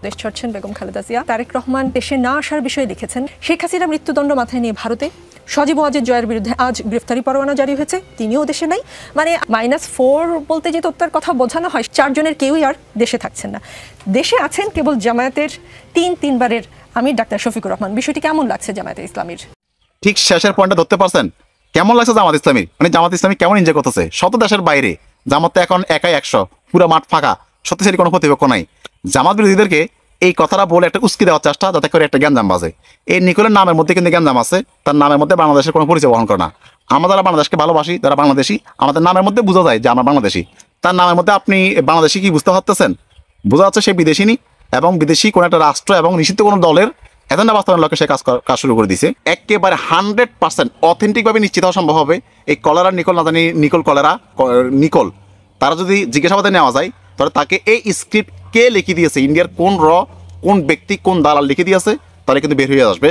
দেশ ছাড়ছেন বেগম খালেদা জিয়া। তারেক রহমান দেশে না আসার বিষয়ে লিখেছেন, শেখ হাসিনা মৃত্যুদণ্ড মাথায় নিয়ে ভারতে, সজীব ওয়াজেদ জয়ের বিরুদ্ধে আজ গ্রেফতারি পরোয়ানা জারি হয়েছে, তিনিও দেশে নাই। মানে -4 বলতে যে তথ্যের কথা বোঝানো হয়, 4 জনের কেউই আর দেশে থাকছেন না। দেশে আছেন কেবল জামায়াতের তিনবারের আমির ডাক্তার শফিকুর রহমান। বিষয়টি কেমন লাগছে জামায়াতে ইসলামীর? ঠিক শেষের পয়েন্টটা ধরতে পারছেন? কেমন লাগছে জামাত ইসলামীর? মানে জামাত ইসলামী কেমন এনজয় করতেছে শত দেশের বাইরে। জামাত তো এখন একাই 100, পুরো মাঠ ফাঁকা, শক্তিশালী কোনো প্রতিপক্ষ নাই। জামাত বিরোধীদেরকে এই কথাটা বলে একটা উস্কি দেওয়ার চেষ্টা, যাতে করে একটা গ্যাঞ্জাম বাজে। এই নিকোলের নামের মধ্যে কিন্তু গ্যাঞ্জাম আছে, তার নামের মধ্যে বাংলাদেশের কোনো পরিচয় বহন করে না। আমরা যারা বাংলাদেশকে ভালোবাসি, যারা বাংলাদেশি, আমাদের নামের মধ্যে বোঝা যায় যে আমরা বাংলাদেশি। তার নামের মধ্যে আপনি বাংলাদেশি কি বুঝতে পারতেছেন? বোঝা যাচ্ছে সে বিদেশিনী, এবং বিদেশি কোনো একটা রাষ্ট্র এবং নিষিদ্ধ কোনো দলের এজেন্ডা বাস্তবায়নের লক্ষ্যে সে কাজ শুরু করে দিয়েছে। একেবারে 100% অথেন্টিকভাবে নিশ্চিত হওয়া সম্ভব হবে এই কলেরা নিকোল, না জানি নিকোল, তারা যদি জিজ্ঞাসাবাদে নেওয়া যায়, তাহলে তাকে এই স্ক্রিপ্ট কে লিখে দিয়েছে, ইন্ডিয়ার কোন ব্যক্তি, কোন দালাল লিখে দিয়েছে, তাহলে কিন্তু বের হয়ে আসবে।